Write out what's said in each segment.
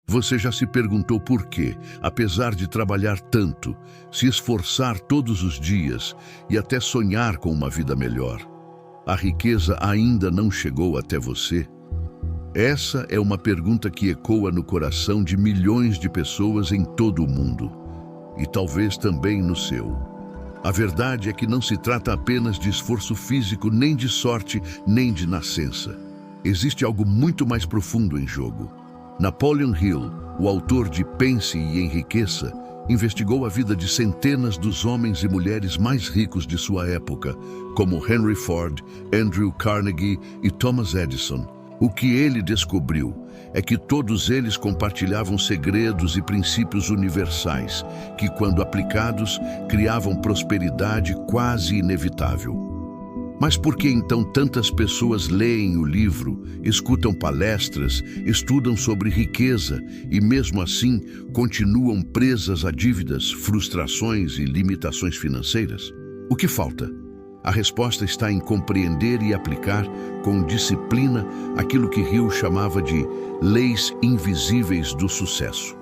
Você já se perguntou por quê, apesar de trabalhar tanto, se esforçar todos os dias e até sonhar com uma vida melhor, a riqueza ainda não chegou até você? Essa é uma pergunta que ecoa no coração de milhões de pessoas em todo o mundo, e talvez também no seu. A verdade é que não se trata apenas de esforço físico, nem de sorte, nem de nascença. Existe algo muito mais profundo em jogo. Napoleon Hill, o autor de Pense e Enriqueça, investigou a vida de centenas dos homens e mulheres mais ricos de sua época, como Henry Ford, Andrew Carnegie e Thomas Edison. O que ele descobriu é que todos eles compartilhavam segredos e princípios universais, que, quando aplicados, criavam prosperidade quase inevitável. Mas por que então tantas pessoas leem o livro, escutam palestras, estudam sobre riqueza e, mesmo assim, continuam presas a dívidas, frustrações e limitações financeiras? O que falta? A resposta está em compreender e aplicar com disciplina aquilo que Hill chamava de leis invisíveis do sucesso.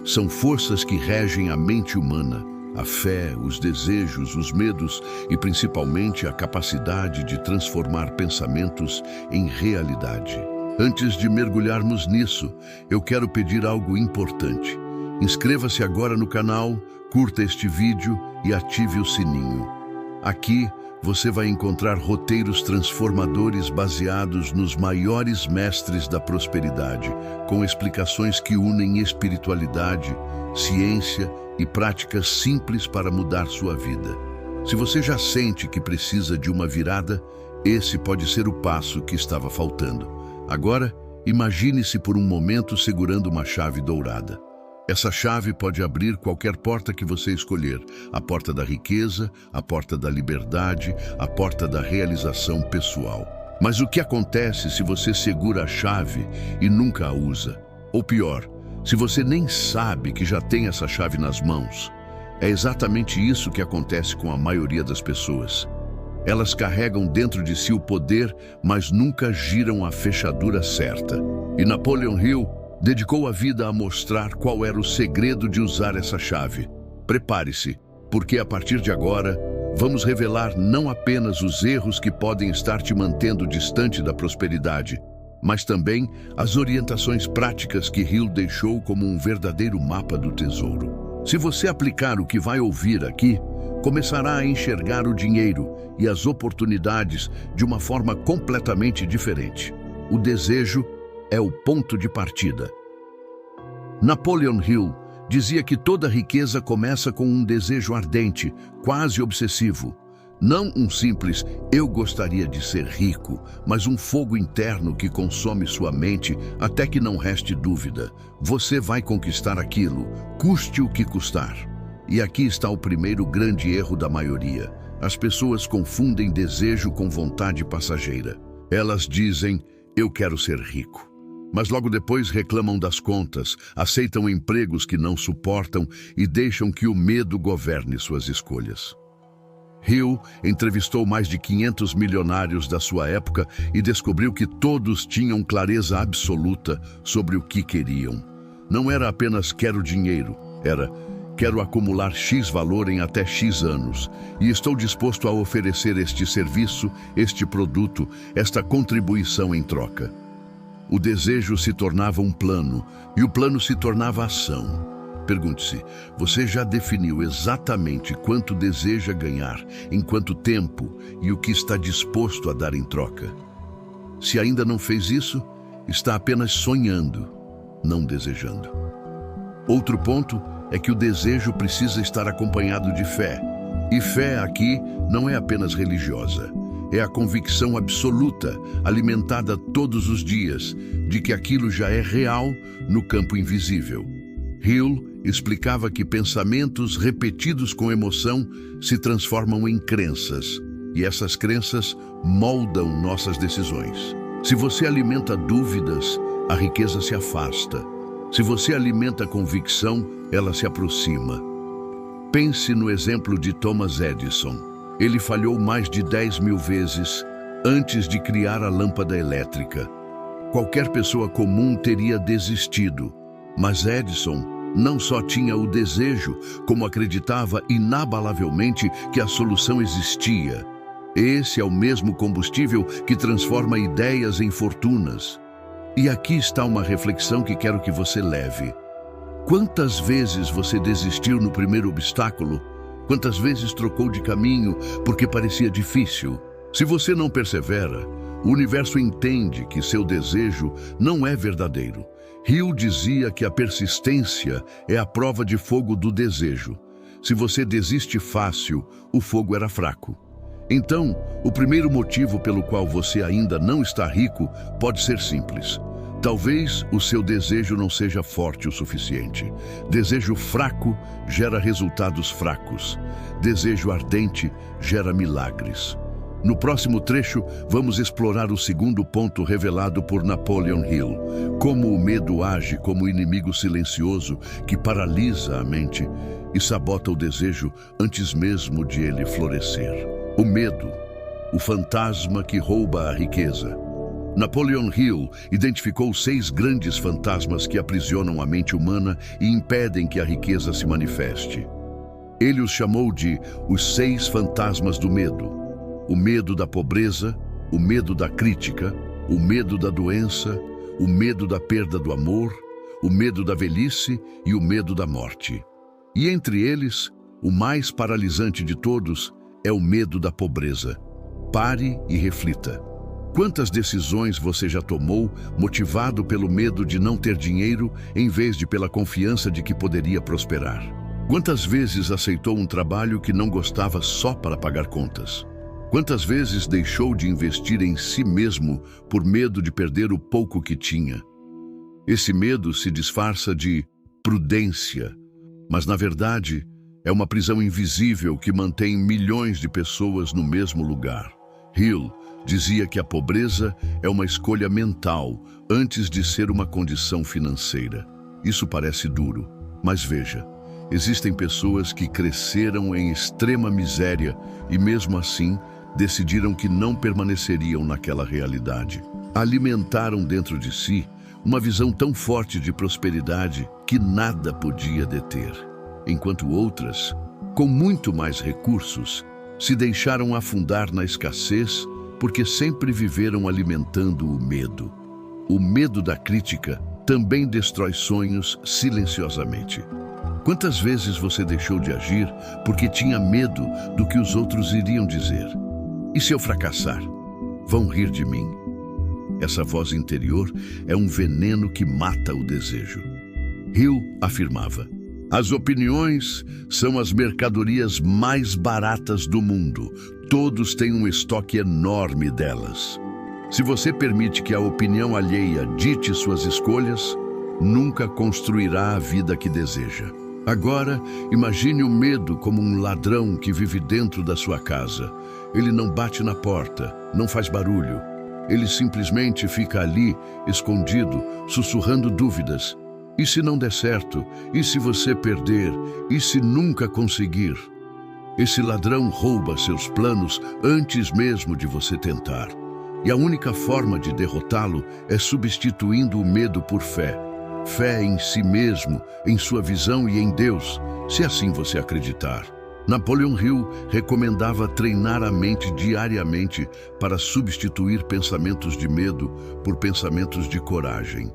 São forças que regem a mente humana, a fé, os desejos, os medos e principalmente a capacidade de transformar pensamentos em realidade. Antes de mergulharmos nisso, eu quero pedir algo importante. Inscreva-se agora no canal, curta este vídeo e ative o sininho. Aqui você vai encontrar roteiros transformadores baseados nos maiores mestres da prosperidade, com explicações que unem espiritualidade, ciência e práticas simples para mudar sua vida. Se você já sente que precisa de uma virada, esse pode ser o passo que estava faltando. Agora, imagine-se por um momento segurando uma chave dourada. Essa chave pode abrir qualquer porta que você escolher, a porta da riqueza, a porta da liberdade, a porta da realização pessoal. Mas o que acontece se você segura a chave e nunca a usa? Ou pior, se você nem sabe que já tem essa chave nas mãos? É exatamente isso que acontece com a maioria das pessoas. Elas carregam dentro de si o poder, mas nunca giram a fechadura certa. E Napoleon Hill dedicou a vida a mostrar qual era o segredo de usar essa chave. Prepare-se, porque a partir de agora, vamos revelar não apenas os erros que podem estar te mantendo distante da prosperidade, mas também as orientações práticas que Hill deixou como um verdadeiro mapa do tesouro. Se você aplicar o que vai ouvir aqui, começará a enxergar o dinheiro e as oportunidades de uma forma completamente diferente. O desejo é o ponto de partida. Napoleon Hill dizia que toda riqueza começa com um desejo ardente, quase obsessivo. Não um simples "eu gostaria de ser rico", mas um fogo interno que consome sua mente até que não reste dúvida. Você vai conquistar aquilo, custe o que custar. E aqui está o primeiro grande erro da maioria. As pessoas confundem desejo com vontade passageira. Elas dizem, "eu quero ser rico", mas logo depois reclamam das contas, aceitam empregos que não suportam e deixam que o medo governe suas escolhas. Hill entrevistou mais de 500 milionários da sua época e descobriu que todos tinham clareza absoluta sobre o que queriam. Não era apenas "quero dinheiro", era "quero acumular X valor em até X anos e estou disposto a oferecer este serviço, este produto, esta contribuição em troca". O desejo se tornava um plano e o plano se tornava ação. Pergunte-se, você já definiu exatamente quanto deseja ganhar, em quanto tempo e o que está disposto a dar em troca? Se ainda não fez isso, está apenas sonhando, não desejando. Outro ponto é que o desejo precisa estar acompanhado de fé. E fé aqui não é apenas religiosa. É a convicção absoluta, alimentada todos os dias, de que aquilo já é real no campo invisível. Hill explicava que pensamentos repetidos com emoção se transformam em crenças, e essas crenças moldam nossas decisões. Se você alimenta dúvidas, a riqueza se afasta. Se você alimenta convicção, ela se aproxima. Pense no exemplo de Thomas Edison. Ele falhou mais de 10.000 vezes antes de criar a lâmpada elétrica. Qualquer pessoa comum teria desistido, Mas Edison não só tinha o desejo, como acreditava inabalavelmente que a solução existia. Esse é o mesmo combustível que transforma ideias em fortunas. E aqui está uma reflexão que quero que você leve. Quantas vezes você desistiu no primeiro obstáculo? Quantas vezes trocou de caminho porque parecia difícil? Se você não persevera, o universo entende que seu desejo não é verdadeiro. Hill dizia que a persistência é a prova de fogo do desejo. Se você desiste fácil, o fogo era fraco. Então, o primeiro motivo pelo qual você ainda não está rico pode ser simples. Talvez o seu desejo não seja forte o suficiente. Desejo fraco gera resultados fracos. Desejo ardente gera milagres. No próximo trecho, vamos explorar o segundo ponto revelado por Napoleon Hill. Como o medo age como inimigo silencioso que paralisa a mente e sabota o desejo antes mesmo de ele florescer. O medo, o fantasma que rouba a riqueza. Napoleon Hill identificou 6 grandes fantasmas que aprisionam a mente humana e impedem que a riqueza se manifeste. Ele os chamou de os 6 fantasmas do medo. O medo da pobreza, o medo da crítica, o medo da doença, o medo da perda do amor, o medo da velhice e o medo da morte. E entre eles, o mais paralisante de todos é o medo da pobreza. Pare e reflita. Quantas decisões você já tomou motivado pelo medo de não ter dinheiro em vez de pela confiança de que poderia prosperar? Quantas vezes aceitou um trabalho que não gostava só para pagar contas? Quantas vezes deixou de investir em si mesmo por medo de perder o pouco que tinha? Esse medo se disfarça de prudência, mas na verdade é uma prisão invisível que mantém milhões de pessoas no mesmo lugar. Hill dizia que a pobreza é uma escolha mental antes de ser uma condição financeira. Isso parece duro, mas veja, existem pessoas que cresceram em extrema miséria e mesmo assim decidiram que não permaneceriam naquela realidade. Alimentaram dentro de si uma visão tão forte de prosperidade que nada podia deter, enquanto outras, com muito mais recursos, se deixaram afundar na escassez porque sempre viveram alimentando o medo. O medo da crítica também destrói sonhos silenciosamente. Quantas vezes você deixou de agir porque tinha medo do que os outros iriam dizer? E se eu fracassar? Vão rir de mim. Essa voz interior é um veneno que mata o desejo. Hill afirmava: as opiniões são as mercadorias mais baratas do mundo. Todos têm um estoque enorme delas. Se você permite que a opinião alheia dite suas escolhas, nunca construirá a vida que deseja. Agora, imagine o medo como um ladrão que vive dentro da sua casa. Ele não bate na porta, não faz barulho. Ele simplesmente fica ali, escondido, sussurrando dúvidas. E se não der certo? E se você perder? E se nunca conseguir? Esse ladrão rouba seus planos antes mesmo de você tentar. E a única forma de derrotá-lo é substituindo o medo por fé. Fé em si mesmo, em sua visão e em Deus, se assim você acreditar. Napoleon Hill recomendava treinar a mente diariamente para substituir pensamentos de medo por pensamentos de coragem.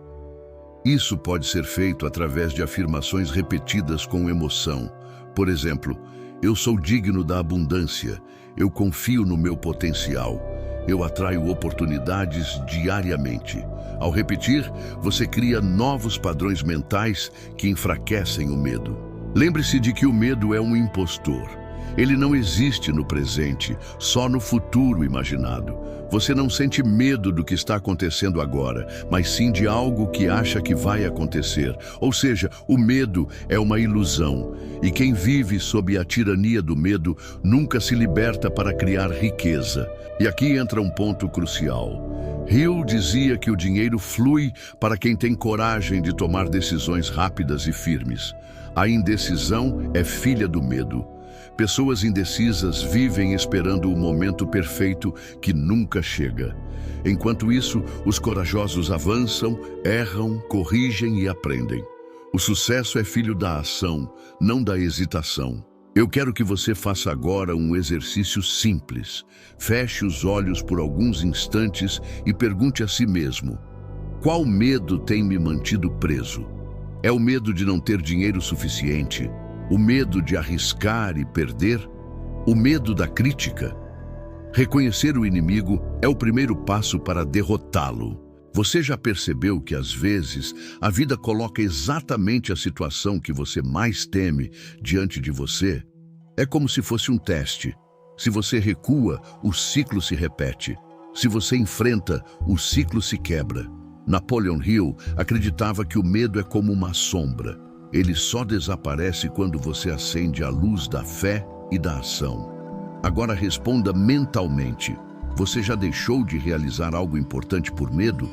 Isso pode ser feito através de afirmações repetidas com emoção. Por exemplo, eu sou digno da abundância, eu confio no meu potencial, eu atraio oportunidades diariamente. Ao repetir, você cria novos padrões mentais que enfraquecem o medo. Lembre-se de que o medo é um impostor. Ele não existe no presente, só no futuro imaginado. Você não sente medo do que está acontecendo agora, mas sim de algo que acha que vai acontecer. Ou seja, o medo é uma ilusão. E quem vive sob a tirania do medo nunca se liberta para criar riqueza. E aqui entra um ponto crucial. Hill dizia que o dinheiro flui para quem tem coragem de tomar decisões rápidas e firmes. A indecisão é filha do medo. Pessoas indecisas vivem esperando o momento perfeito que nunca chega. Enquanto isso, os corajosos avançam, erram, corrigem e aprendem. O sucesso é filho da ação, não da hesitação. Eu quero que você faça agora um exercício simples. Feche os olhos por alguns instantes e pergunte a si mesmo: qual medo tem me mantido preso? É o medo de não ter dinheiro suficiente? O medo de arriscar e perder? O medo da crítica? Reconhecer o inimigo é o primeiro passo para derrotá-lo. Você já percebeu que, às vezes, a vida coloca exatamente a situação que você mais teme diante de você? É como se fosse um teste. Se você recua, o ciclo se repete. Se você enfrenta, o ciclo se quebra. Napoleon Hill acreditava que o medo é como uma sombra. Ele só desaparece quando você acende a luz da fé e da ação. Agora responda mentalmente. Você já deixou de realizar algo importante por medo?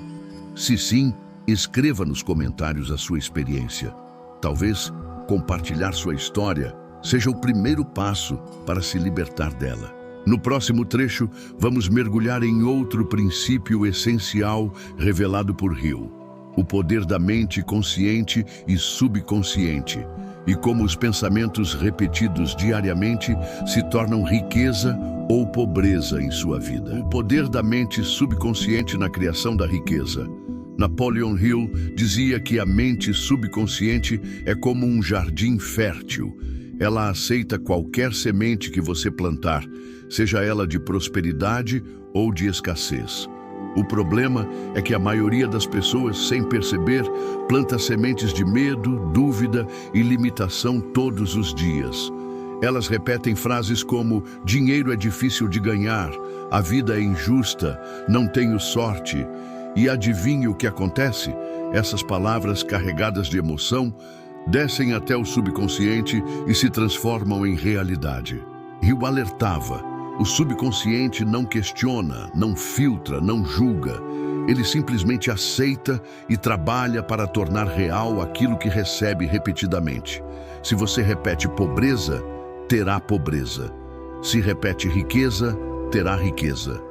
Se sim, escreva nos comentários a sua experiência. Talvez compartilhar sua história seja o primeiro passo para se libertar dela. No próximo trecho, vamos mergulhar em outro princípio essencial revelado por Hill: o poder da mente consciente e subconsciente, e como os pensamentos repetidos diariamente se tornam riqueza ou pobreza em sua vida. O poder da mente subconsciente na criação da riqueza. Napoleon Hill dizia que a mente subconsciente é como um jardim fértil. Ela aceita qualquer semente que você plantar, seja ela de prosperidade ou de escassez. O problema é que a maioria das pessoas, sem perceber, planta sementes de medo, dúvida e limitação todos os dias. Elas repetem frases como: dinheiro é difícil de ganhar, a vida é injusta, não tenho sorte. E adivinhe o que acontece? Essas palavras carregadas de emoção descem até o subconsciente e se transformam em realidade. Hill alertava: o subconsciente não questiona, não filtra, não julga. Ele simplesmente aceita e trabalha para tornar real aquilo que recebe repetidamente. Se você repete pobreza, terá pobreza. Se repete riqueza, terá riqueza.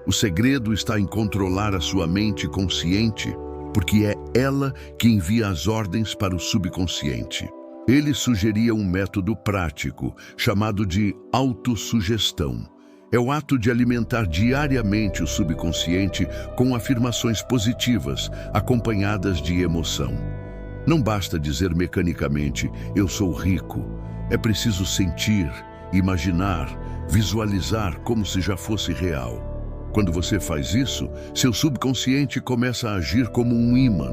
O segredo está em controlar a sua mente consciente, porque é ela que envia as ordens para o subconsciente. Ele sugeria um método prático, chamado de autossugestão. É o ato de alimentar diariamente o subconsciente com afirmações positivas, acompanhadas de emoção. Não basta dizer mecanicamente: eu sou rico. É preciso sentir, imaginar, visualizar como se já fosse real. Quando você faz isso, seu subconsciente começa a agir como um ímã,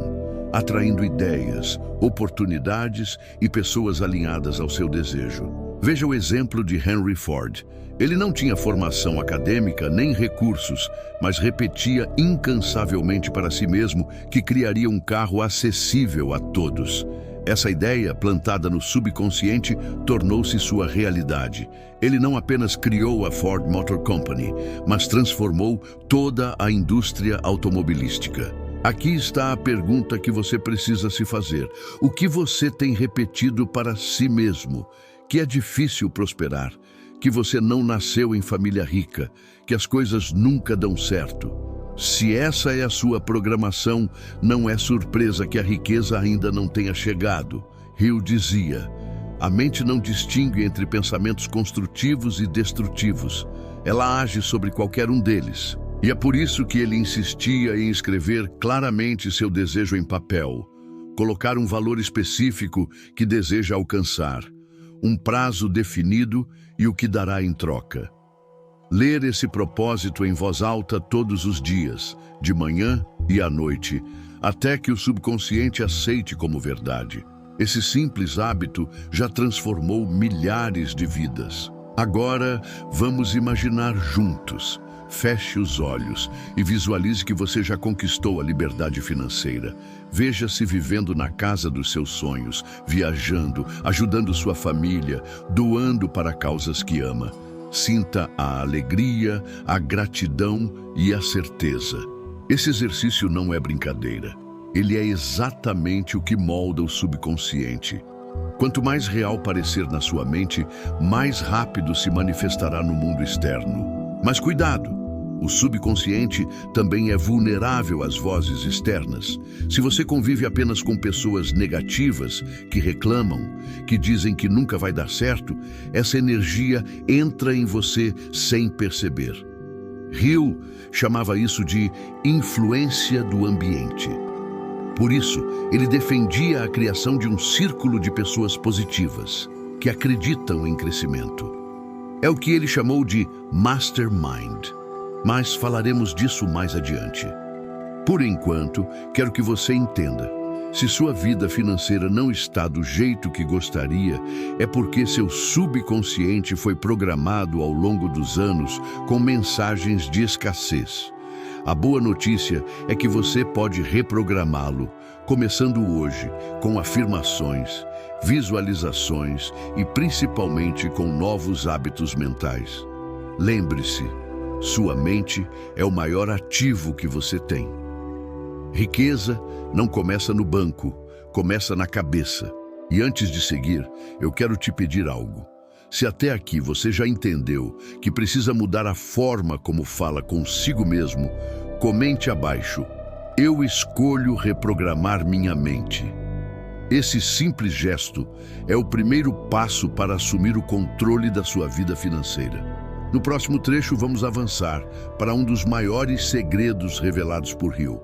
atraindo ideias, oportunidades e pessoas alinhadas ao seu desejo. Veja o exemplo de Henry Ford. Ele não tinha formação acadêmica nem recursos, mas repetia incansavelmente para si mesmo que criaria um carro acessível a todos. Essa ideia, plantada no subconsciente, tornou-se sua realidade. Ele não apenas criou a Ford Motor Company, mas transformou toda a indústria automobilística. Aqui está a pergunta que você precisa se fazer: o que você tem repetido para si mesmo? Que é difícil prosperar, que você não nasceu em família rica, que as coisas nunca dão certo. Se essa é a sua programação, não é surpresa que a riqueza ainda não tenha chegado. Hill dizia: a mente não distingue entre pensamentos construtivos e destrutivos. Ela age sobre qualquer um deles. E é por isso que ele insistia em escrever claramente seu desejo em papel, colocar um valor específico que deseja alcançar, um prazo definido e o que dará em troca. Ler esse propósito em voz alta todos os dias, de manhã e à noite, até que o subconsciente aceite como verdade. Esse simples hábito já transformou milhares de vidas. Agora, vamos imaginar juntos. Feche os olhos e visualize que você já conquistou a liberdade financeira. Veja-se vivendo na casa dos seus sonhos, viajando, ajudando sua família, doando para causas que ama. Sinta a alegria, a gratidão e a certeza. Esse exercício não é brincadeira. Ele é exatamente o que molda o subconsciente. Quanto mais real parecer na sua mente, mais rápido se manifestará no mundo externo. Mas cuidado! O subconsciente também é vulnerável às vozes externas. Se você convive apenas com pessoas negativas, que reclamam, que dizem que nunca vai dar certo, essa energia entra em você sem perceber. Hill chamava isso de influência do ambiente. Por isso, ele defendia a criação de um círculo de pessoas positivas, que acreditam em crescimento. É o que ele chamou de mastermind. Mas falaremos disso mais adiante. Por enquanto, quero que você entenda. Se sua vida financeira não está do jeito que gostaria, é porque seu subconsciente foi programado ao longo dos anos com mensagens de escassez. A boa notícia é que você pode reprogramá-lo, começando hoje com afirmações, visualizações e principalmente com novos hábitos mentais. Lembre-se, sua mente é o maior ativo que você tem. Riqueza não começa no banco, começa na cabeça. E antes de seguir, eu quero te pedir algo. Se até aqui você já entendeu que precisa mudar a forma como fala consigo mesmo, comente abaixo: eu escolho reprogramar minha mente. Esse simples gesto é o primeiro passo para assumir o controle da sua vida financeira. No próximo trecho, vamos avançar para um dos maiores segredos revelados por Hill: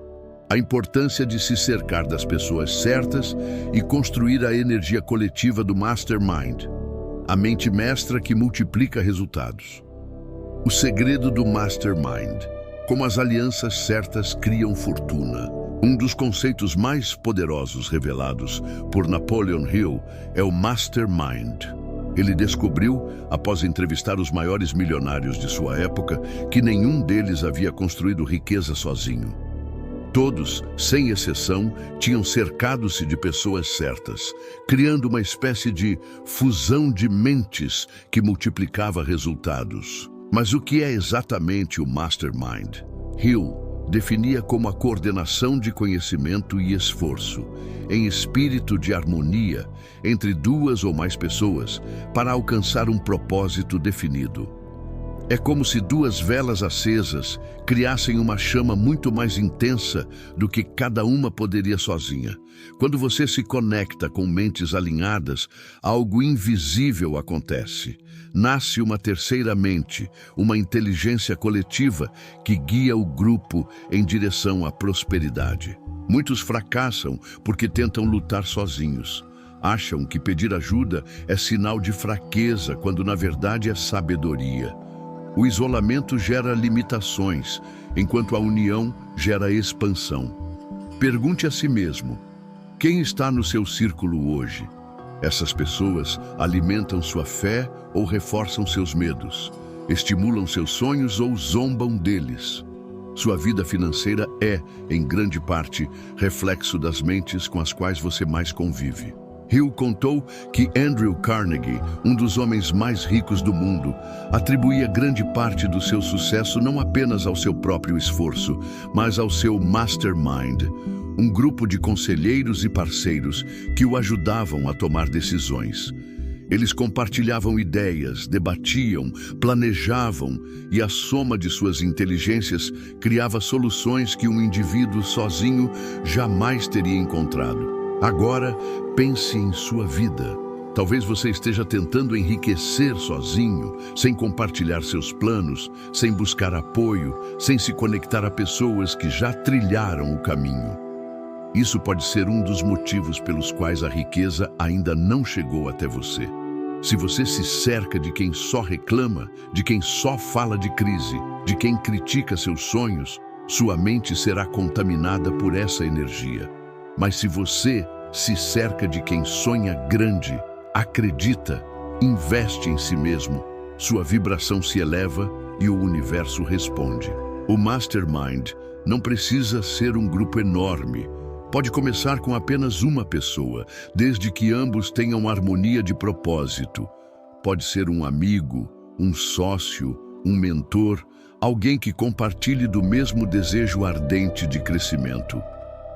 a importância de se cercar das pessoas certas e construir a energia coletiva do Mastermind, a mente mestra que multiplica resultados. O segredo do Mastermind: como as alianças certas criam fortuna. Um dos conceitos mais poderosos revelados por Napoleon Hill é o Mastermind. Ele descobriu, após entrevistar os maiores milionários de sua época, que nenhum deles havia construído riqueza sozinho. Todos, sem exceção, tinham cercado-se de pessoas certas, criando uma espécie de fusão de mentes que multiplicava resultados. Mas o que é exatamente o Mastermind? Hill definia como a coordenação de conhecimento e esforço, em espírito de harmonia, entre duas ou mais pessoas, para alcançar um propósito definido. É como se duas velas acesas criassem uma chama muito mais intensa do que cada uma poderia sozinha. Quando você se conecta com mentes alinhadas, algo invisível acontece. Nasce uma terceira mente, uma inteligência coletiva que guia o grupo em direção à prosperidade. Muitos fracassam porque tentam lutar sozinhos. Acham que pedir ajuda é sinal de fraqueza, quando na verdade é sabedoria. O isolamento gera limitações, enquanto a união gera expansão. Pergunte a si mesmo: quem está no seu círculo hoje? Essas pessoas alimentam sua fé ou reforçam seus medos? Estimulam seus sonhos ou zombam deles? Sua vida financeira é, em grande parte, reflexo das mentes com as quais você mais convive. Hill contou que Andrew Carnegie, um dos homens mais ricos do mundo, atribuía grande parte do seu sucesso não apenas ao seu próprio esforço, mas ao seu mastermind, um grupo de conselheiros e parceiros que o ajudavam a tomar decisões. Eles compartilhavam ideias, debatiam, planejavam, e a soma de suas inteligências criava soluções que um indivíduo sozinho jamais teria encontrado. Agora, pense em sua vida. Talvez você esteja tentando enriquecer sozinho, sem compartilhar seus planos, sem buscar apoio, sem se conectar a pessoas que já trilharam o caminho. Isso pode ser um dos motivos pelos quais a riqueza ainda não chegou até você. Se você se cerca de quem só reclama, de quem só fala de crise, de quem critica seus sonhos, sua mente será contaminada por essa energia. Mas se você se cerca de quem sonha grande, acredita, investe em si mesmo, sua vibração se eleva e o universo responde. O Mastermind não precisa ser um grupo enorme. Pode começar com apenas uma pessoa, desde que ambos tenham harmonia de propósito. Pode ser um amigo, um sócio, um mentor, alguém que compartilhe do mesmo desejo ardente de crescimento.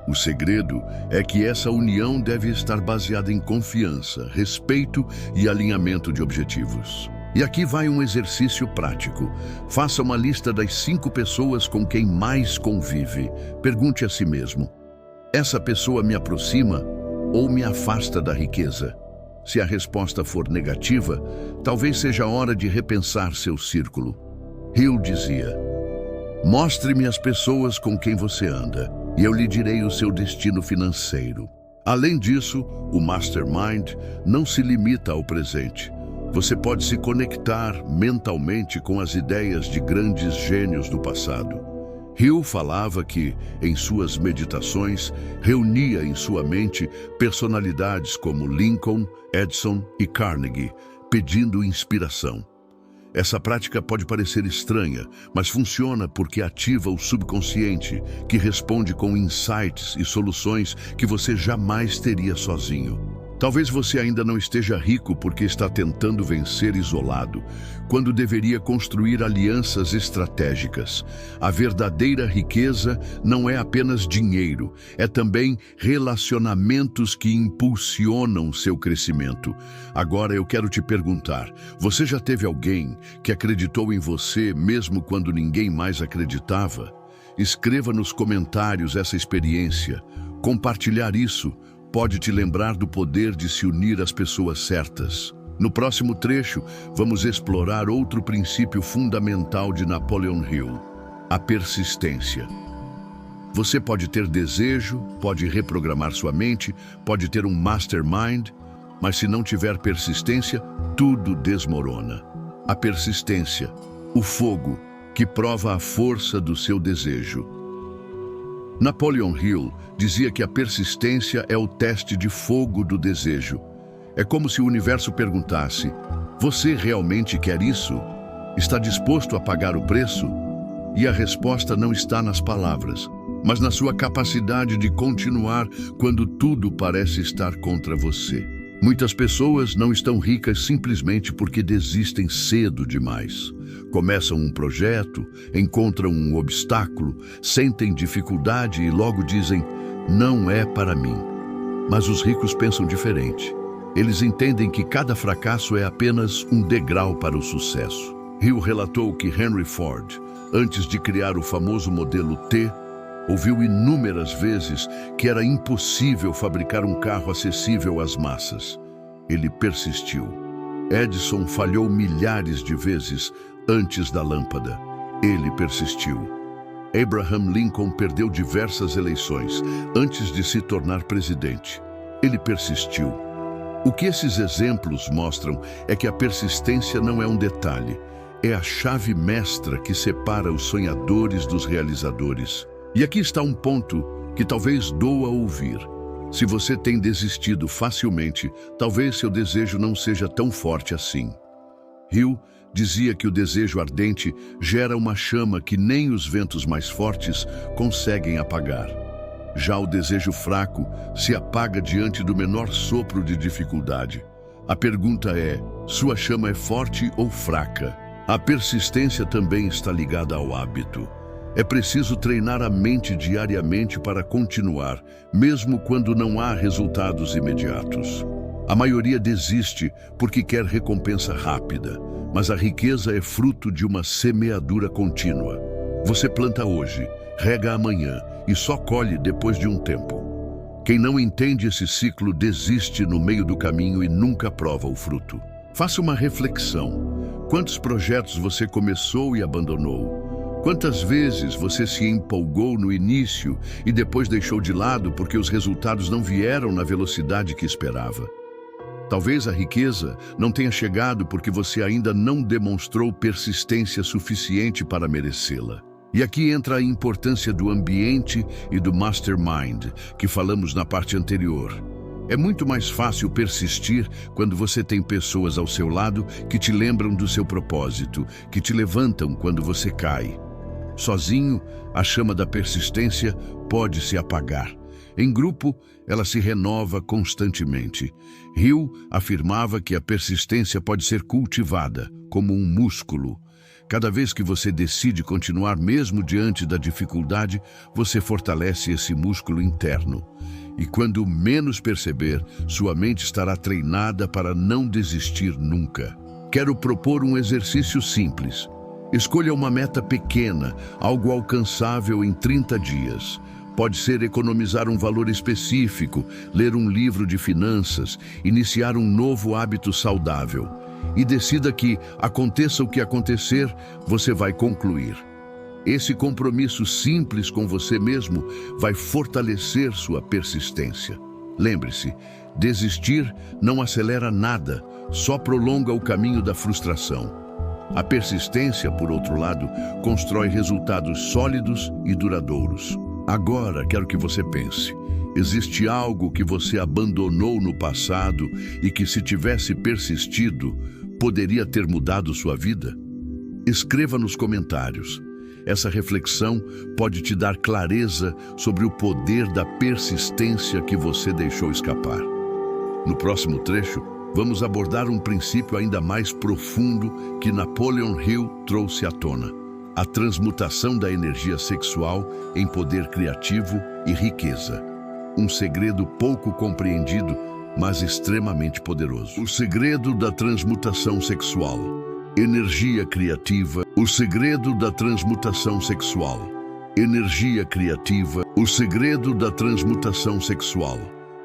O segredo é que essa união deve estar baseada em confiança, respeito e alinhamento de objetivos. E aqui vai um exercício prático. Faça uma lista das 5 pessoas com quem mais convive. Pergunte a si mesmo: essa pessoa me aproxima ou me afasta da riqueza? Se a resposta for negativa, talvez seja a hora de repensar seu círculo. Hill dizia: mostre-me as pessoas com quem você anda, e eu lhe direi o seu destino financeiro. Além disso, o Mastermind não se limita ao presente. Você pode se conectar mentalmente com as ideias de grandes gênios do passado. Hill falava que, em suas meditações, reunia em sua mente personalidades como Lincoln, Edison e Carnegie, pedindo inspiração. Essa prática pode parecer estranha, mas funciona porque ativa o subconsciente, que responde com insights e soluções que você jamais teria sozinho. Talvez você ainda não esteja rico porque está tentando vencer isolado, quando deveria construir alianças estratégicas. A verdadeira riqueza não é apenas dinheiro, é também relacionamentos que impulsionam seu crescimento. Agora eu quero te perguntar: você já teve alguém que acreditou em você mesmo quando ninguém mais acreditava? Escreva nos comentários essa experiência. Compartilhar isso pode te lembrar do poder de se unir às pessoas certas. No próximo trecho, vamos explorar outro princípio fundamental de Napoleon Hill: a persistência. Você pode ter desejo, pode reprogramar sua mente, pode ter um mastermind, mas se não tiver persistência, tudo desmorona. A persistência, o fogo que prova a força do seu desejo. Napoleon Hill dizia que a persistência é o teste de fogo do desejo. É como se o universo perguntasse: você realmente quer isso? Está disposto a pagar o preço? E a resposta não está nas palavras, mas na sua capacidade de continuar quando tudo parece estar contra você. Muitas pessoas não estão ricas simplesmente porque desistem cedo demais. Começam um projeto, encontram um obstáculo, sentem dificuldade e logo dizem: não é para mim. Mas os ricos pensam diferente. Eles entendem que cada fracasso é apenas um degrau para o sucesso. Hill relatou que Henry Ford, antes de criar o famoso modelo T, ouviu inúmeras vezes que era impossível fabricar um carro acessível às massas. Ele persistiu. Edison falhou milhares de vezes antes da lâmpada. Ele persistiu. Abraham Lincoln perdeu diversas eleições antes de se tornar presidente. Ele persistiu. O que esses exemplos mostram é que a persistência não é um detalhe, é a chave mestra que separa os sonhadores dos realizadores. E aqui está um ponto que talvez doa ouvir. Se você tem desistido facilmente, talvez seu desejo não seja tão forte assim. Hill dizia que o desejo ardente gera uma chama que nem os ventos mais fortes conseguem apagar. Já o desejo fraco se apaga diante do menor sopro de dificuldade. A pergunta é: sua chama é forte ou fraca? A persistência também está ligada ao hábito. É preciso treinar a mente diariamente para continuar, mesmo quando não há resultados imediatos. A maioria desiste porque quer recompensa rápida, mas a riqueza é fruto de uma semeadura contínua. Você planta hoje, rega amanhã e só colhe depois de um tempo. Quem não entende esse ciclo desiste no meio do caminho e nunca prova o fruto. Faça uma reflexão. Quantos projetos você começou e abandonou? Quantas vezes você se empolgou no início e depois deixou de lado porque os resultados não vieram na velocidade que esperava? Talvez a riqueza não tenha chegado porque você ainda não demonstrou persistência suficiente para merecê-la. E aqui entra a importância do ambiente e do mastermind, que falamos na parte anterior. É muito mais fácil persistir quando você tem pessoas ao seu lado que te lembram do seu propósito, que te levantam quando você cai. Sozinho, a chama da persistência pode se apagar. Em grupo, ela se renova constantemente. Hill afirmava que a persistência pode ser cultivada, como um músculo. Cada vez que você decide continuar mesmo diante da dificuldade, você fortalece esse músculo interno. E quando menos perceber, sua mente estará treinada para não desistir nunca. Quero propor um exercício simples. Escolha uma meta pequena, algo alcançável em 30 dias. Pode ser economizar um valor específico, ler um livro de finanças, iniciar um novo hábito saudável. E decida que, aconteça o que acontecer, você vai concluir. Esse compromisso simples com você mesmo vai fortalecer sua persistência. Lembre-se, desistir não acelera nada, só prolonga o caminho da frustração. A persistência, por outro lado, constrói resultados sólidos e duradouros. Agora, quero que você pense. Existe algo que você abandonou no passado e que, se tivesse persistido, poderia ter mudado sua vida? Escreva nos comentários. Essa reflexão pode te dar clareza sobre o poder da persistência que você deixou escapar. No próximo trecho, vamos abordar um princípio ainda mais profundo que Napoleon Hill trouxe à tona: a transmutação da energia sexual em poder criativo e riqueza. Um segredo pouco compreendido, mas extremamente poderoso. O segredo da transmutação sexual. Energia criativa. O segredo da transmutação sexual. Energia criativa. O segredo da transmutação sexual.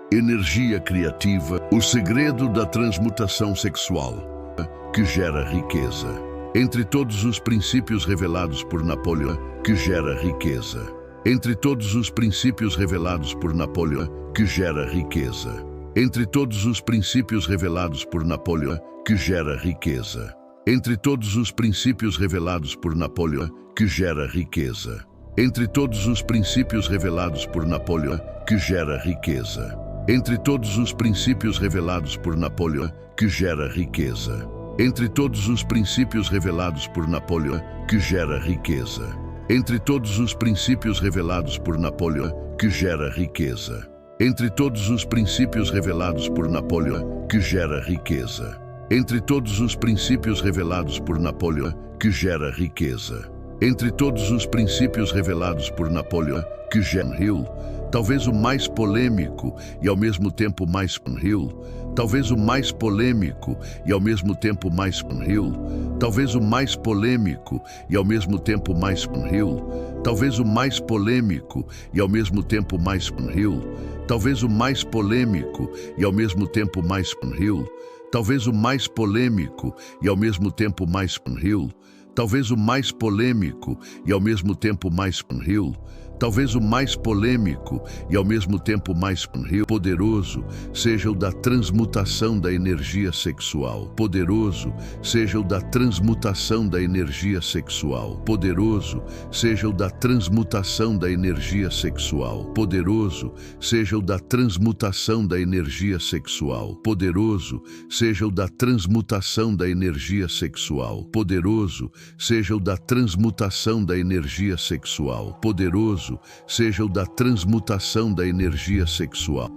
Energia criativa. O segredo da transmutação sexual, que gera riqueza. Entre todos os princípios revelados por Napoleon, que gera riqueza. Entre todos os princípios revelados por Napoleon, que gera riqueza. Entre todos os princípios revelados por Napoleon, que gera riqueza. Entre todos os princípios revelados por Napoleon, que gera riqueza. Entre todos os princípios revelados por Napoleon, que gera riqueza. Entre todos os princípios revelados por Napoleon, que gera riqueza. Entre todos os princípios revelados por Napoleon, que gera riqueza. Entre todos os princípios revelados por Napoleon, que gera riqueza. Entre todos os princípios revelados por Napoleon, que gera riqueza. Entre todos os princípios revelados por Napoleon, que gera riqueza. Entre todos os princípios revelados por Napoleon, que gera Hill, talvez o mais polêmico e ao mesmo tempo mais Hill, talvez o mais polêmico e ao mesmo tempo mais Hill, talvez o mais polêmico e ao mesmo tempo mais Hill, talvez o mais polêmico e ao mesmo tempo mais Hill, talvez o mais polêmico e ao mesmo tempo mais Hill, talvez o mais polêmico e ao mesmo tempo mais Hill, talvez o mais polêmico e ao mesmo tempo mais Hill, talvez o mais polêmico e ao mesmo tempo mais poderoso seja o da transmutação da energia sexual. Poderoso seja o da transmutação da energia sexual. Poderoso seja o da transmutação da energia sexual. Poderoso seja o da transmutação da energia sexual. Poderoso seja o da transmutação da energia sexual. Poderoso seja o da transmutação da energia sexual. Poderoso seja o da transmutação da energia sexual.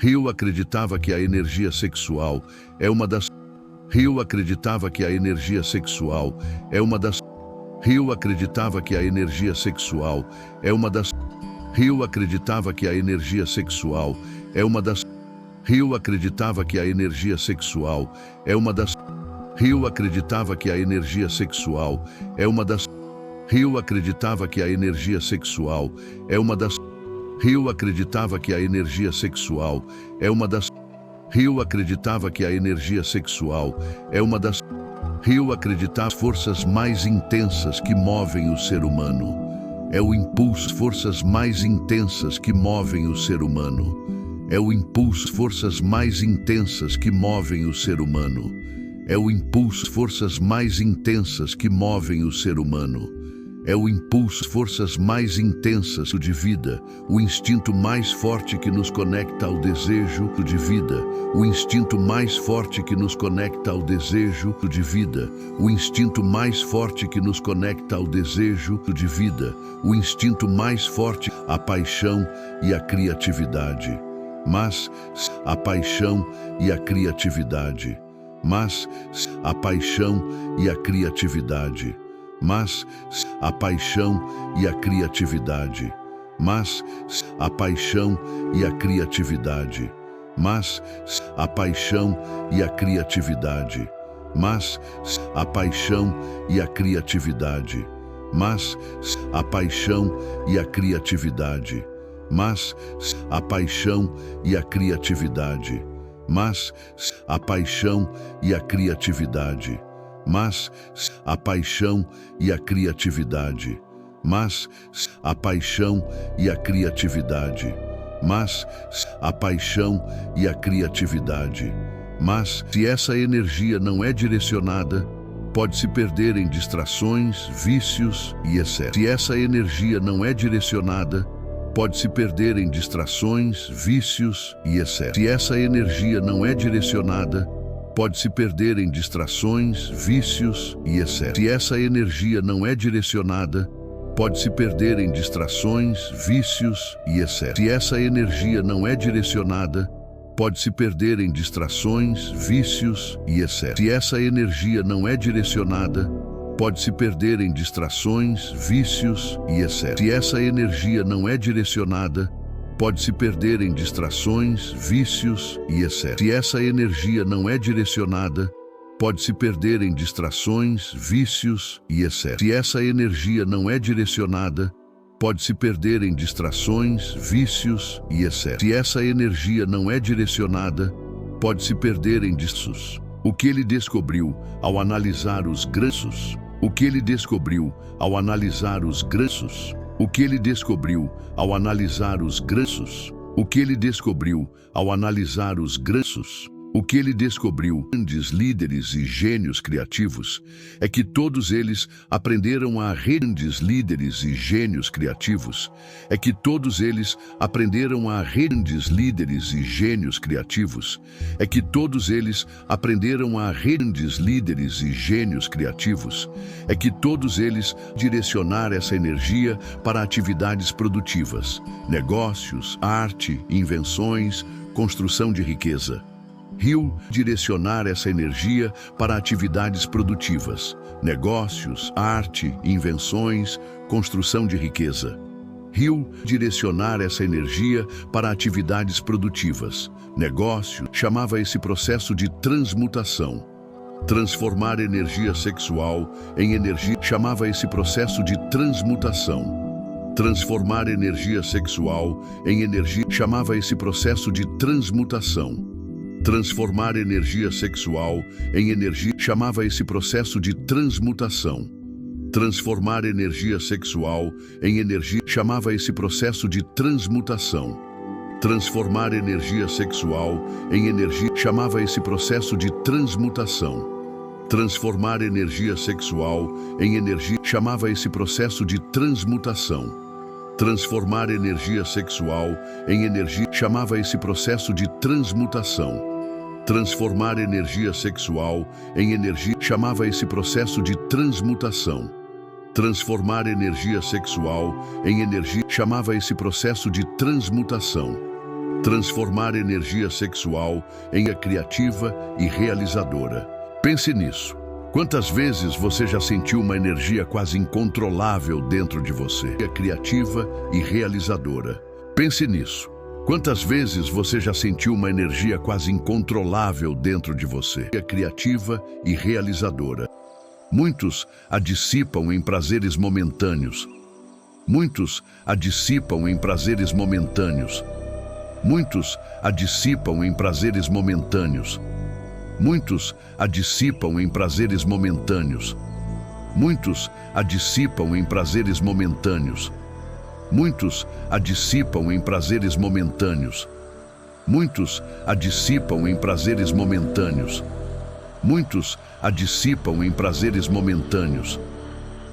Hill acreditava que a energia sexual é uma das Hill acreditava que a energia sexual é uma das Hill acreditava que a energia sexual é uma das Hill acreditava que a energia sexual é uma das Hill acreditava que a energia sexual é uma das Hill acreditava que a energia sexual é uma das Hill acreditava que a energia sexual é uma das Hill acreditava que a energia sexual é uma das Hill acreditava que a energia sexual é uma das Hill acreditava forças mais intensas que movem o ser humano. É o impulso, forças mais intensas que movem o ser humano. É o impulso, forças mais intensas que movem o ser humano. É o impulso, forças mais intensas que movem o ser humano. É o impulso, forças mais intensas de vida, o instinto mais forte que nos conecta ao desejo de vida, o instinto mais forte que nos conecta ao desejo de vida, o instinto mais forte que nos conecta ao desejo de vida, o instinto mais forte, a paixão e a criatividade. Mas a paixão e a criatividade. Mas a paixão e a criatividade. Mas a paixão e a criatividade. Mas a paixão e a criatividade. Mas a paixão e a criatividade. mas a paixão e a criatividade, mas a paixão e a criatividade, mas a paixão e a criatividade, mas a paixão e a criatividade, mas a paixão e a criatividade, mas a paixão e a criatividade, mas a paixão e a criatividade. Mas, se essa energia não é direcionada, pode se perder em distrações, vícios e excessos. Se essa energia não é direcionada, pode se perder em distrações, vícios e excessos. Se essa energia não é direcionada, pode se perder em distrações, vícios e excessos. Se essa energia não é direcionada, pode se perder em distrações, vícios e excessos. Se essa energia não é direcionada, pode se perder em distrações, vícios e excessos. Se essa energia não é direcionada, pode se perder em distrações, vícios e excessos. Se essa energia não é direcionada, pode se perder em distrações, vícios e excessos. Se essa energia não é direcionada, pode se perder em distrações, vícios e excessos. Se essa energia não é direcionada, pode se perder em distrações, vícios e excessos. Se essa energia não é direcionada, pode se perder em distrações. O que ele descobriu ao analisar os gansos? O que ele descobriu ao analisar os gansos? O que ele descobriu ao analisar os gansos? O que ele descobriu ao analisar os gansos? O que ele descobriu, grandes líderes e gênios criativos, é que todos eles aprenderam a grandes líderes e gênios criativos, é que todos eles aprenderam a grandes líderes e gênios criativos, é que todos eles aprenderam a grandes líderes e gênios criativos, é que todos eles direcionar essa energia para atividades produtivas, negócios, arte, invenções, construção de riqueza. Direcionar essa energia para atividades produtivas, negócios, arte, invenções, construção de riqueza. Direcionar essa energia para atividades produtivas, negócio, chamava esse processo de transmutação. Transformar energia sexual em energia, chamava esse processo de transmutação. Transformar energia sexual em energia, chamava esse processo de transmutação. Transformar energia sexual em energia, chamava esse processo de transmutação. Transformar energia sexual em energia, chamava esse processo de transmutação. Transformar energia sexual em energia, chamava esse processo de transmutação. Transformar energia sexual em energia, chamava esse processo de transmutação. Transformar energia sexual em energia, chamava esse processo de transmutação. Transformar energia sexual em energia, chamava esse processo de transmutação. Transformar energia sexual em energia, chamava esse processo de transmutação. Transformar energia sexual em criativa e realizadora. Pense nisso. Quantas vezes você já sentiu uma energia quase incontrolável dentro de você? Criativa e realizadora. Pense nisso. Quantas vezes você já sentiu uma energia quase incontrolável dentro de você? Criativa e realizadora. Muitos a dissipam em prazeres momentâneos. Muitos a dissipam em prazeres momentâneos. Muitos a dissipam em prazeres momentâneos. Muitos a dissipam em prazeres momentâneos. Muitos a dissipam em prazeres momentâneos. Muitos a dissipam em prazeres momentâneos. Muitos a dissipam em prazeres momentâneos. Muitos a dissipam em prazeres momentâneos.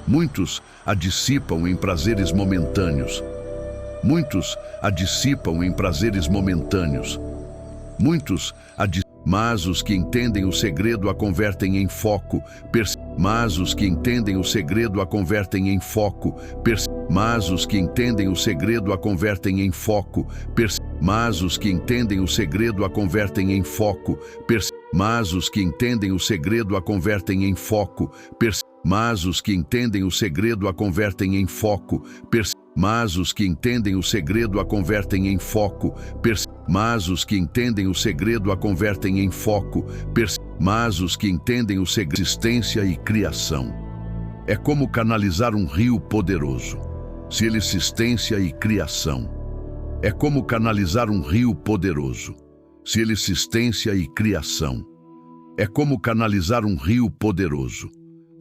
Muitos a dissipam em prazeres momentâneos. Muitos a dissipam em prazeres momentâneos. Muitos a Mas os que entendem o segredo a convertem em foco. Mas os que entendem o segredo a convertem em foco. Mas os que entendem o segredo a convertem em foco. Mas os que entendem o segredo a convertem em foco. Mas os que entendem o segredo a convertem em foco. Mas os que entendem o segredo a convertem em foco. Mas os que entendem o segredo a convertem em foco. Mas os que entendem o segredo a convertem em foco. Mas os que entendem o segredo de existência e criação é como canalizar um rio poderoso. Se ele existência e criação é como canalizar um rio poderoso. Se ele existência e criação é como canalizar um rio poderoso.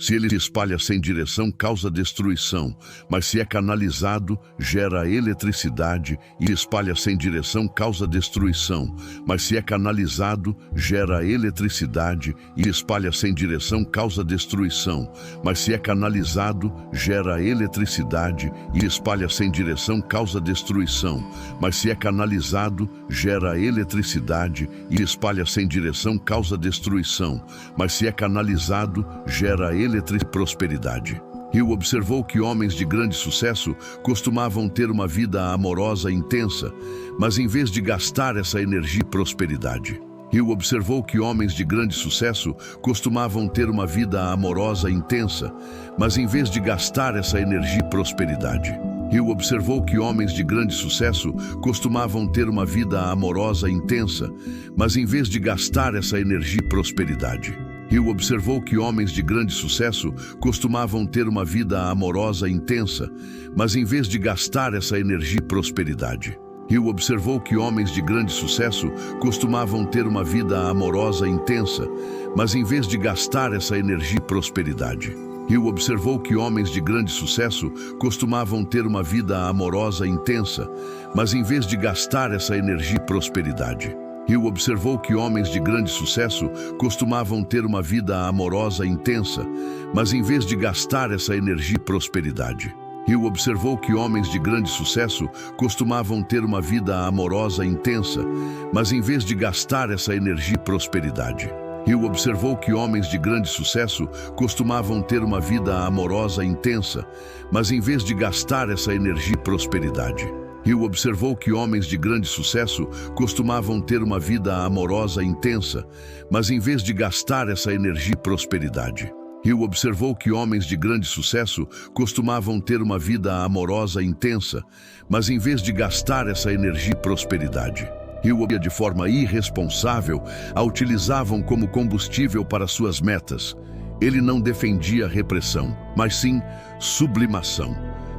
Se ele se espalha sem direção, causa destruição, mas se é canalizado, gera eletricidade, e espalha sem direção, causa destruição, mas se é canalizado, gera eletricidade, e espalha sem direção, causa destruição, mas se é canalizado, gera eletricidade, e espalha sem direção, causa destruição, mas se é canalizado, gera eletricidade, e espalha sem direção, causa destruição, mas se é canalizado, gera eletricidade e prosperidade. Hill observou que homens de grande sucesso costumavam ter uma vida amorosa intensa, mas em vez de gastar essa energia e prosperidade. Hill observou que homens de grande sucesso costumavam ter uma vida amorosa intensa, mas em vez de gastar essa energia e prosperidade. Hill observou que homens de grande sucesso costumavam ter uma vida amorosa intensa, mas em vez de gastar essa energia e prosperidade. Hill observou que homens de grande sucesso costumavam ter uma vida amorosa intensa, mas em vez de gastar essa energia e prosperidade. Hill observou que homens de grande sucesso costumavam ter uma vida amorosa intensa, mas em vez de gastar essa energia e prosperidade. Hill observou que homens de grande sucesso costumavam ter uma vida amorosa intensa, mas em vez de gastar essa energia e prosperidade. Hill observou que homens de grande sucesso costumavam ter uma vida amorosa intensa, mas em vez de gastar essa energia e prosperidade. Hill observou que homens de grande sucesso costumavam ter uma vida amorosa intensa, mas em vez de gastar essa energia e prosperidade. Hill observou que homens de grande sucesso costumavam ter uma vida amorosa intensa, mas em vez de gastar essa energia e prosperidade. Hill observou que homens de grande sucesso costumavam ter uma vida amorosa intensa, mas em vez de gastar essa energia e prosperidade. Hill observou que homens de grande sucesso costumavam ter uma vida amorosa intensa, mas em vez de gastar essa energia e prosperidade. Hill de forma irresponsável a utilizavam como combustível para suas metas. Ele não defendia repressão, mas sim sublimação.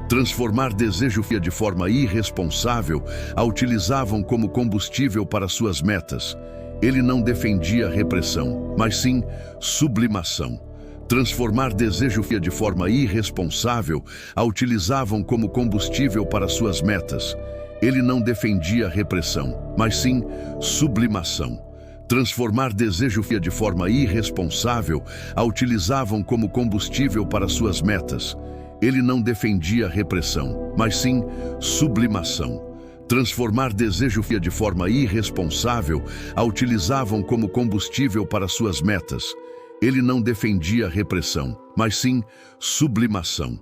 Transformar desejo de forma irresponsável a utilizavam como combustível para suas metas. Ele não defendia repressão, mas sim sublimação. Transformar desejo de forma irresponsável a utilizavam como combustível para suas metas. Ele não defendia repressão, mas sim sublimação. Transformar desejo de forma irresponsável a utilizavam como combustível para suas metas. Ele não defendia repressão, mas sim sublimação. Transformar desejo de forma irresponsável a utilizavam como combustível para suas metas. Ele não defendia repressão, mas sim sublimação.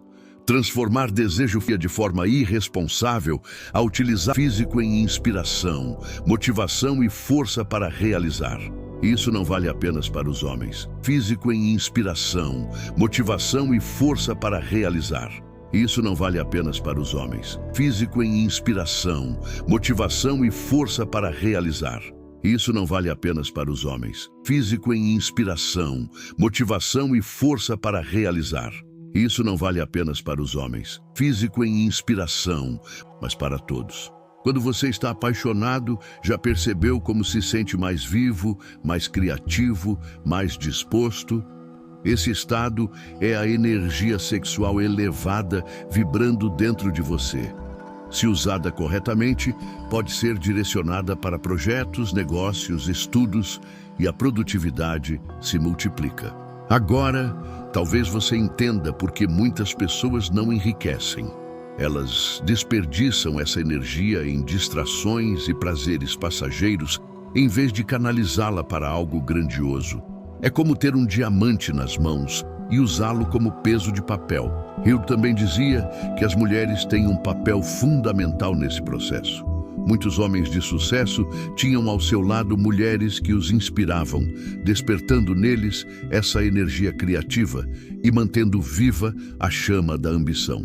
Transformar desejo de forma irresponsável a utilizar físico em inspiração, motivação e força para realizar. Isso não vale apenas para os homens. Físico em inspiração, motivação e força para realizar. Isso não vale apenas para os homens. Físico em inspiração, motivação e força para realizar. Isso não vale apenas para os homens. Físico em inspiração, motivação e força para realizar. Isso não vale apenas para os homens. Físico em inspiração, mas para todos. Quando você está apaixonado, já percebeu como se sente mais vivo, mais criativo, mais disposto? Esse estado é a energia sexual elevada vibrando dentro de você. Se usada corretamente, pode ser direcionada para projetos, negócios, estudos e a produtividade se multiplica. Agora, talvez você entenda por que muitas pessoas não enriquecem. Elas desperdiçam essa energia em distrações e prazeres passageiros, em vez de canalizá-la para algo grandioso. É como ter um diamante nas mãos e usá-lo como peso de papel. Hill também dizia que as mulheres têm um papel fundamental nesse processo. Muitos homens de sucesso tinham ao seu lado mulheres que os inspiravam, despertando neles essa energia criativa e mantendo viva a chama da ambição.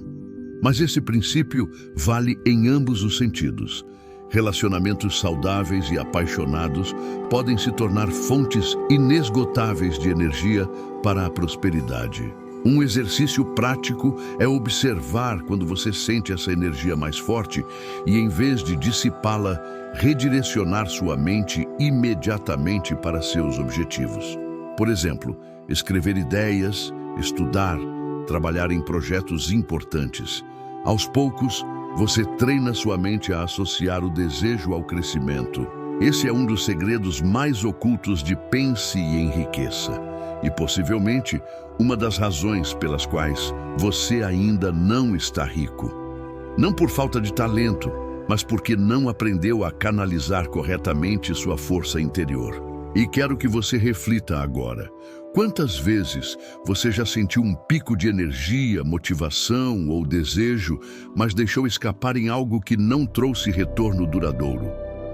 Mas esse princípio vale em ambos os sentidos. Relacionamentos saudáveis e apaixonados podem se tornar fontes inesgotáveis de energia para a prosperidade. Um exercício prático é observar quando você sente essa energia mais forte e, em vez de dissipá-la, redirecionar sua mente imediatamente para seus objetivos. Por exemplo, escrever ideias, estudar, trabalhar em projetos importantes. Aos poucos, você treina sua mente a associar o desejo ao crescimento. Esse é um dos segredos mais ocultos de Pense e Enriqueça. E possivelmente uma das razões pelas quais você ainda não está rico. Não por falta de talento, mas porque não aprendeu a canalizar corretamente sua força interior. E quero que você reflita agora. Quantas vezes você já sentiu um pico de energia, motivação ou desejo, mas deixou escapar em algo que não trouxe retorno duradouro?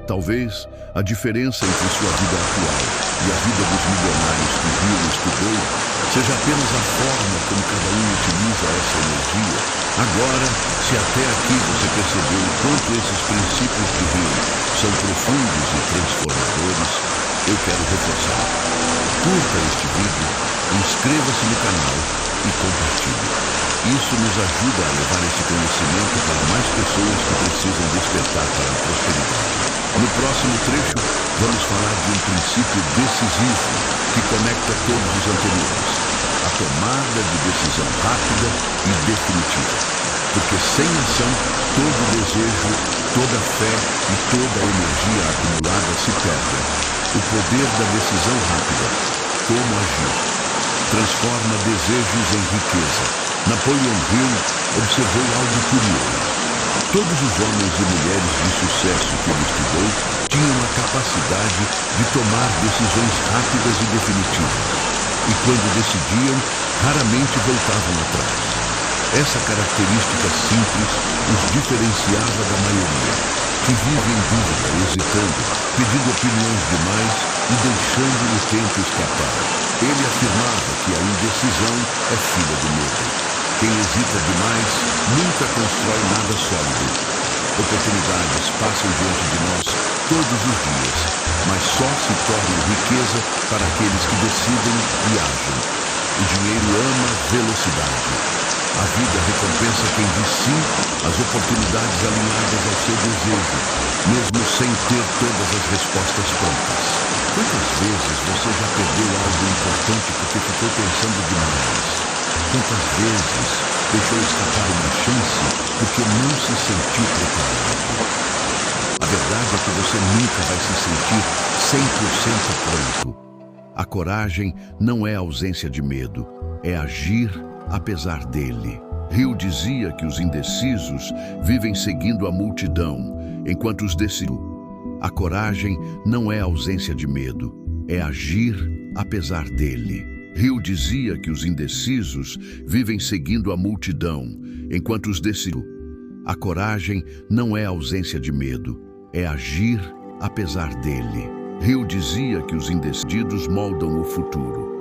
Talvez a diferença entre sua vida atual e a vida dos milionários que Hill estudou seja apenas a forma como cada um utiliza essa energia. Agora, se até aqui você percebeu o quanto esses princípios de Hill são profundos e transformadores, eu quero reforçar. Curta este vídeo, inscreva-se no canal e compartilhe. Isso nos ajuda a levar esse conhecimento para mais pessoas que precisam despertar para a prosperidade. No próximo trecho, vamos falar de um princípio decisivo que conecta todos os anteriores: a tomada de decisão rápida e definitiva. Porque sem ação, todo desejo, toda fé e toda energia acumulada se perdem. O poder da decisão rápida. Como agir? Transforma desejos em riqueza. Napoleon Hill observou algo curioso. Todos os homens e mulheres de sucesso que ele estudou tinham a capacidade de tomar decisões rápidas e definitivas. E quando decidiam, raramente voltavam atrás. Essa característica simples os diferenciava da maioria, que vive em dúvida, hesitando, pedindo opiniões demais e deixando o tempo escapar. Ele afirmava que a indecisão é filha do medo. Quem hesita demais nunca constrói nada sólido. Oportunidades passam diante de nós todos os dias, mas só se tornam riqueza para aqueles que decidem e agem. O dinheiro ama velocidade. A vida recompensa quem diz sim às oportunidades alinhadas ao seu desejo, mesmo sem ter todas as respostas prontas. Quantas vezes você já perdeu algo importante porque ficou pensando demais? Quantas vezes deixou escapar uma chance porque não se sentiu preparado? A verdade é que você nunca vai se sentir 100% pronto. A coragem não é ausência de medo, é agir apesar dele. Hill dizia que os indecisos vivem seguindo a multidão, enquanto os decididos. A coragem não é ausência de medo, é agir apesar dele. Hill dizia que os indecisos vivem seguindo a multidão, enquanto os decididos. A coragem não é ausência de medo, é agir apesar dele. Hill dizia que os indecididos moldam o futuro.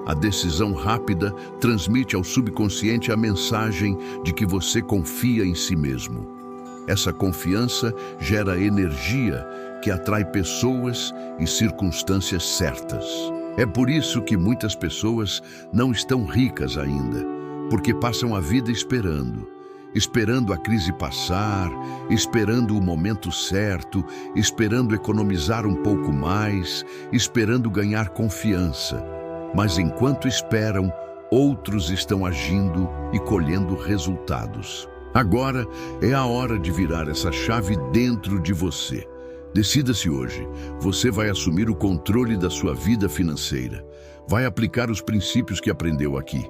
A decisão rápida transmite ao subconsciente a mensagem de que você confia em si mesmo. Essa confiança gera energia que atrai pessoas e circunstâncias certas. É por isso que muitas pessoas não estão ricas ainda, porque passam a vida esperando a crise passar, esperando o momento certo, esperando economizar um pouco mais, esperando ganhar confiança. Mas enquanto esperam, outros estão agindo e colhendo resultados. Agora é a hora de virar essa chave dentro de você. Decida-se hoje. Você vai assumir o controle da sua vida financeira. Vai aplicar os princípios que aprendeu aqui.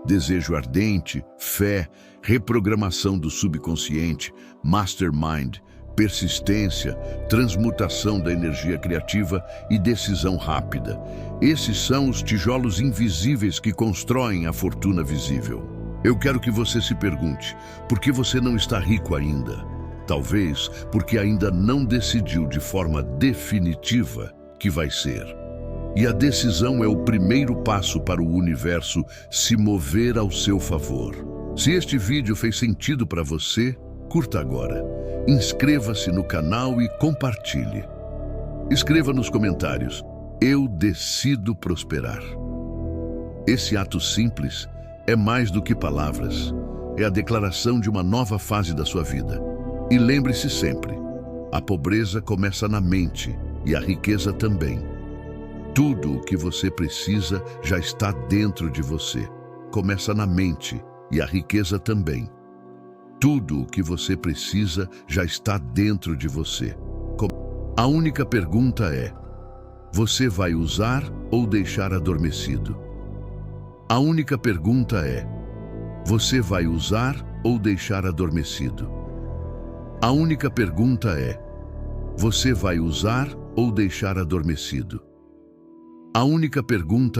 Desejo ardente, fé, reprogramação do subconsciente, mastermind, persistência, transmutação da energia criativa e decisão rápida. Esses são os tijolos invisíveis que constroem a fortuna visível. Eu quero que você se pergunte, por que você não está rico ainda? Talvez porque ainda não decidiu de forma definitiva que vai ser. E a decisão é o primeiro passo para o universo se mover ao seu favor. Se este vídeo fez sentido para você, curta agora, inscreva-se no canal e compartilhe. Escreva nos comentários: eu decido prosperar. Esse ato simples é mais do que palavras, é a declaração de uma nova fase da sua vida. E lembre-se sempre, a pobreza começa na mente e a riqueza também. Tudo o que você precisa já está dentro de você. Começa na mente e a riqueza também. Tudo o que você precisa já está dentro de você. A única pergunta é: você vai usar ou deixar adormecido? A única pergunta é: você vai usar ou deixar adormecido? A única pergunta é: você vai usar ou deixar adormecido? A única pergunta